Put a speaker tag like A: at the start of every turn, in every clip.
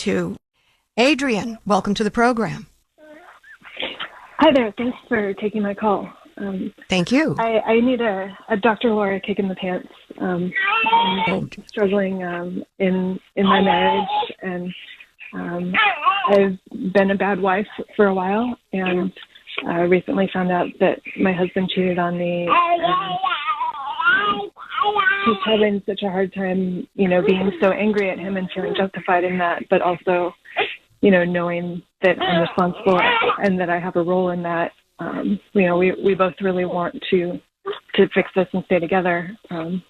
A: to Adrian. Welcome to the program.
B: Hi there. Thanks for taking my call.
A: Thank you.
B: I need a Dr. Laura kick in the pants. I'm struggling in my marriage, and I've been a bad wife for a while, and I recently found out that my husband cheated on me. Just having such a hard time, being so angry at him and feeling justified in that, but also, knowing that I'm responsible and that I have a role in that. We both really want to fix this and stay together. And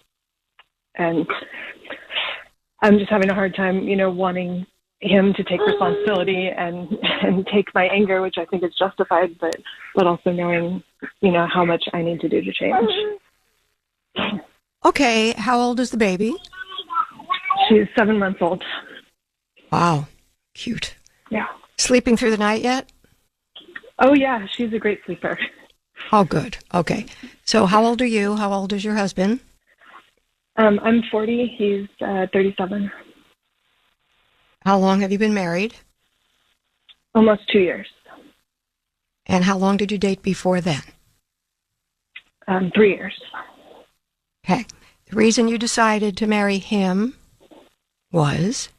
B: I'm just having a hard time, wanting him to take responsibility and take my anger, which I think is justified, but also knowing, how much I need to do to change.
A: Okay. How old is the baby?
B: She's 7 months old.
A: Wow. Cute.
B: Yeah.
A: Sleeping through the night yet?
B: Oh, yeah. She's a great sleeper.
A: Oh, good. Okay. So how old are you? How old is your husband?
B: I'm 40. He's 37.
A: How long have you been married?
B: Almost 2 years.
A: And how long did you date before then?
B: 3 years.
A: Okay. The reason you decided to marry him was?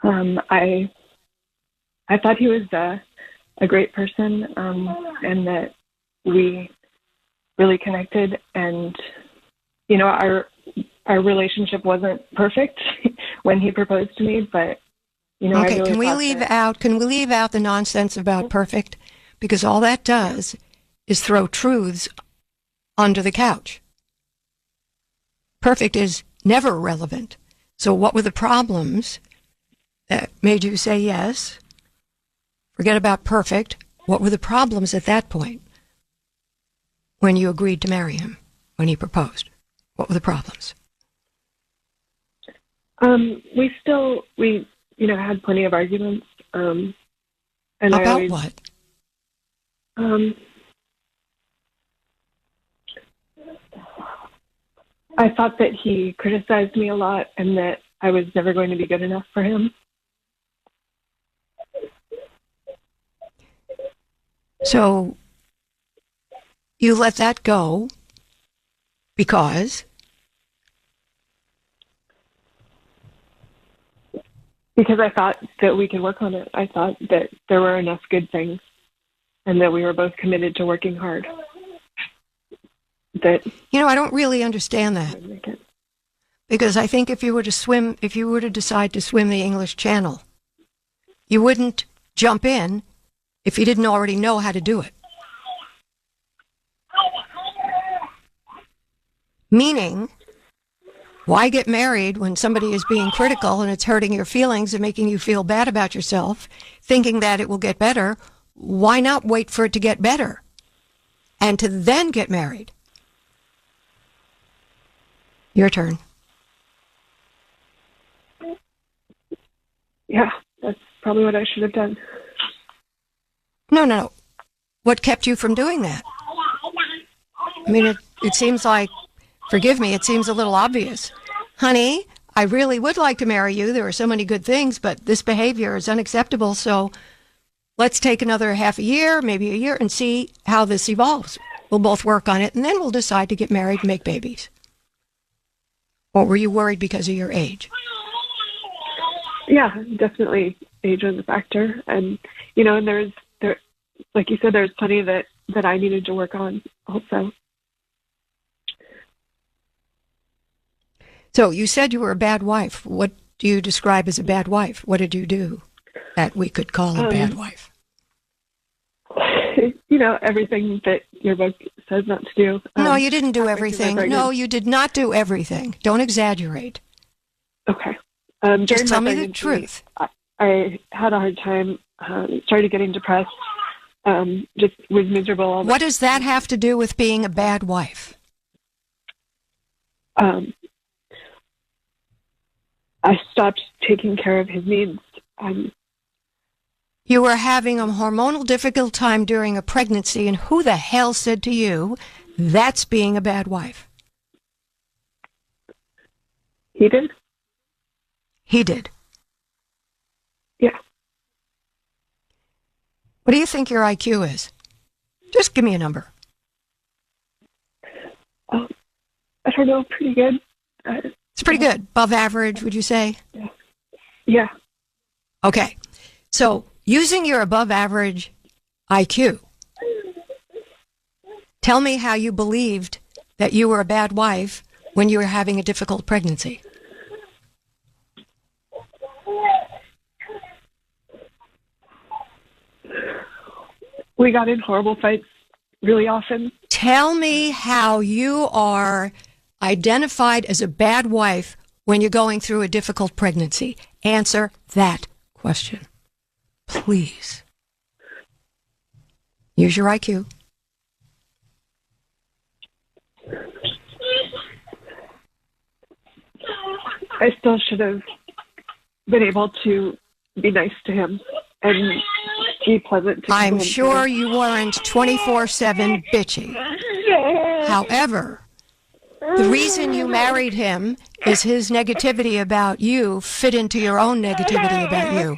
B: I thought he was a great person, and that we really connected. And our relationship wasn't perfect when he proposed to me, but
A: okay.
B: I really
A: Can we leave out the nonsense about perfect? Because all that does is throw truths under the couch. Perfect is never relevant. So what were the problems that made you say yes? Forget about perfect. What were the problems at that point when you agreed to marry him, when he proposed? What were the problems?
B: We had plenty of arguments. And
A: about what?
B: I thought that he criticized me a lot and that I was never going to be good enough for him.
A: So you let that go because?
B: Because I thought that we could work on it. I thought that there were enough good things and that we were both committed to working hard.
A: I don't really understand that. Because I think if you were to decide to swim the English Channel, you wouldn't jump in if you didn't already know how to do it. Meaning, why get married when somebody is being critical and it's hurting your feelings and making you feel bad about yourself, thinking that it will get better? Why not wait for it to get better and to then get married? Your turn.
B: Yeah, that's probably what I should have done.
A: No. What kept you from doing that? I mean, it seems like, forgive me, it seems a little obvious. Honey, I really would like to marry you. There are so many good things, but this behavior is unacceptable. So let's take another half a year, maybe a year, and see how this evolves. We'll both work on it, and then we'll decide to get married and make babies. Or were you worried because of your age?
B: Yeah, definitely age was a factor. And, and there, like you said, there's plenty that I needed to work on also.
A: So you said you were a bad wife. What do you describe as a bad wife? What did you do that we could call a bad wife?
B: Everything that your book says not to do.
A: No, you didn't do everything. No, you did not do everything. Don't exaggerate.
B: Okay.
A: Just tell me the truth.
B: I had a hard time, started getting depressed, just was miserable.
A: What does that have to do with being a bad wife?
B: I stopped taking care of his needs.
A: You were having a hormonal difficult time during a pregnancy, and who the hell said to you, that's being a bad wife?
B: He did?
A: He did.
B: Yeah.
A: What do you think your IQ is? Just give me a number.
B: I don't know, pretty good.
A: It's pretty good. Above average, would you say?
B: Yeah.
A: Okay. So, using your above average IQ, tell me how you believed that you were a bad wife when you were having a difficult pregnancy.
B: We got in horrible fights really often.
A: Tell me how you are identified as a bad wife when you're going through a difficult pregnancy. Answer that question, please. Use your IQ.
B: I still should have been able to be nice to him and be pleasant to him.
A: I'm sure you weren't 24/7 bitchy. However, the reason you married him is his negativity about you fit into your own negativity about you.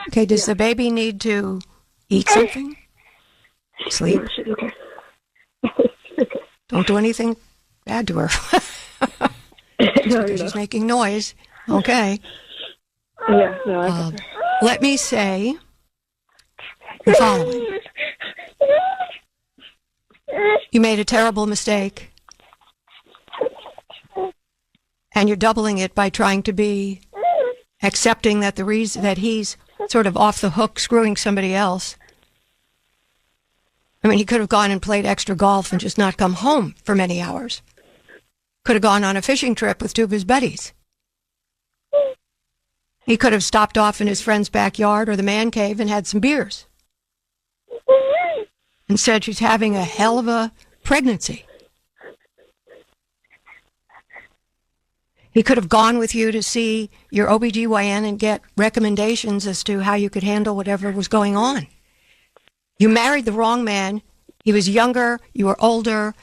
A: Okay, does the baby need to eat something? Sleep?
B: Okay.
A: Don't do anything bad to her. Because she's making noise. Okay.
B: Yeah, no, I got her.
A: Let me say the following. You made a terrible mistake. And you're doubling it by trying to be accepting that the reason that he's sort of off the hook screwing somebody else. I mean, he could have gone and played extra golf and just not come home for many hours. Could have gone on a fishing trip with two of his buddies. He could have stopped off in his friend's backyard or the man cave and had some beers. Instead, she's having a hell of a pregnancy. He could have gone with you to see your OBGYN and get recommendations as to how you could handle whatever was going on. You married the wrong man. He was younger. You were older.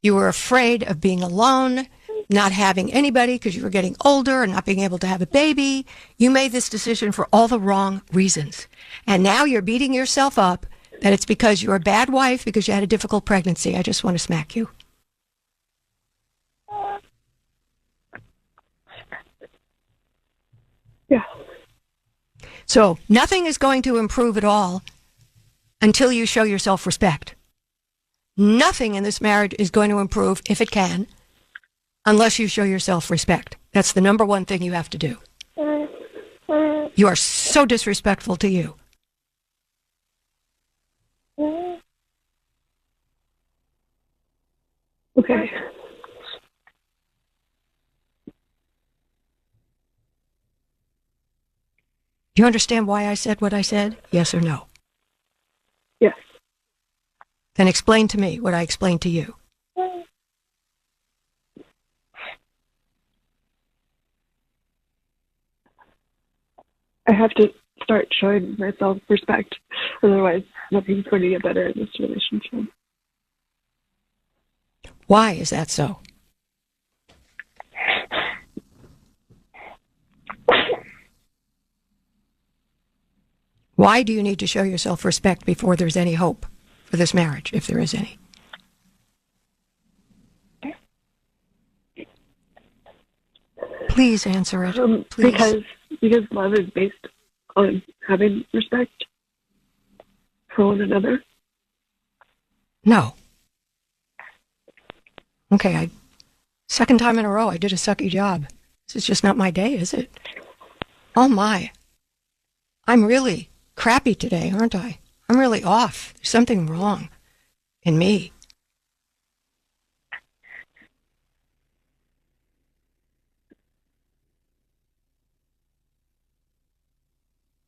A: You were afraid of being alone, not having anybody because you were getting older and not being able to have a baby. You made this decision for all the wrong reasons. And now you're beating yourself up that it's because you're a bad wife because you had a difficult pregnancy. I just want to smack you.
B: Yeah.
A: So nothing is going to improve at all until you show yourself respect. Nothing in this marriage is going to improve, if it can, unless you show yourself respect. That's the number one thing you have to do. You are so disrespectful to you.
B: Okay.
A: Do you understand why I said what I said? Yes or no?
B: Yes.
A: Then explain to me what I explained to you.
B: I have to start showing myself respect. Otherwise, nothing's going to get better in this relationship.
A: Why is that so? Why do you need to show yourself respect before there's any hope for this marriage, if there is any? Please answer it. Please.
B: Because love is based on having respect for one another.
A: No. Okay, second time in a row I did a sucky job. This is just not my day, is it? Oh my. I'm really crappy today, aren't I? I'm really off. There's something wrong in me.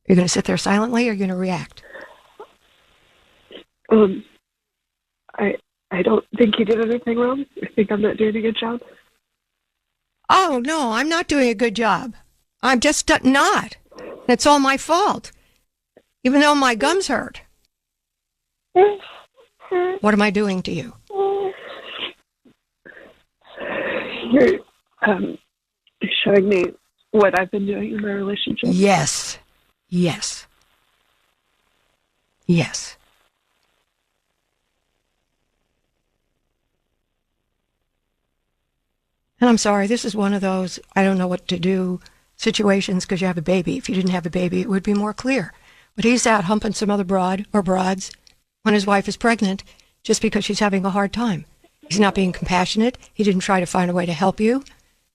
A: You're going to sit there silently or are you going to react?
B: I don't think you did anything wrong. I think I'm not doing a good job.
A: Oh, no, I'm not doing a good job. I'm just not. It's all my fault. Even though my gums hurt. What am I doing to you?
B: You're showing me what I've been doing in my relationship.
A: Yes. Yes. Yes. And I'm sorry, this is one of those I don't know what to do situations because you have a baby. If you didn't have a baby, it would be more clear. But he's out humping some other broad or broads when his wife is pregnant just because she's having a hard time. He's not being compassionate. He didn't try to find a way to help you.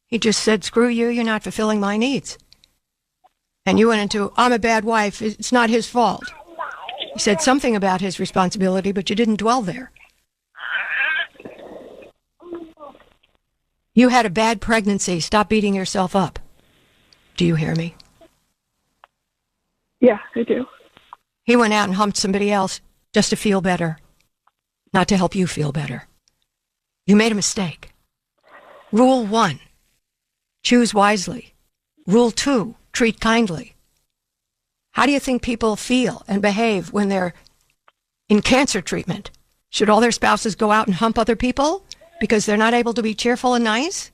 A: He just said, screw you, you're not fulfilling my needs. And you went into, I'm a bad wife, it's not his fault. He said something about his responsibility, but you didn't dwell there. You had a bad pregnancy. Stop beating yourself up. Do you hear me?
B: Yeah, I do.
A: He went out and humped somebody else just to feel better, not to help you feel better. You made a mistake. Rule 1, choose wisely. Rule 2, treat kindly. How do you think people feel and behave when they're in cancer treatment? Should all their spouses go out and hump other people because they're not able to be cheerful and nice?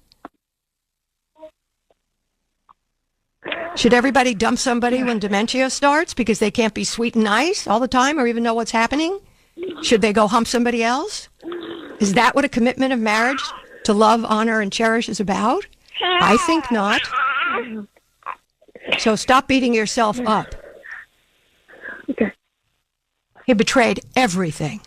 A: Should everybody dump somebody when dementia starts because they can't be sweet and nice all the time or even know what's happening? Should they go hump somebody else? Is that what a commitment of marriage to love, honor, and cherish is about? I think not. So stop beating yourself up.
B: Okay.
A: He betrayed everything.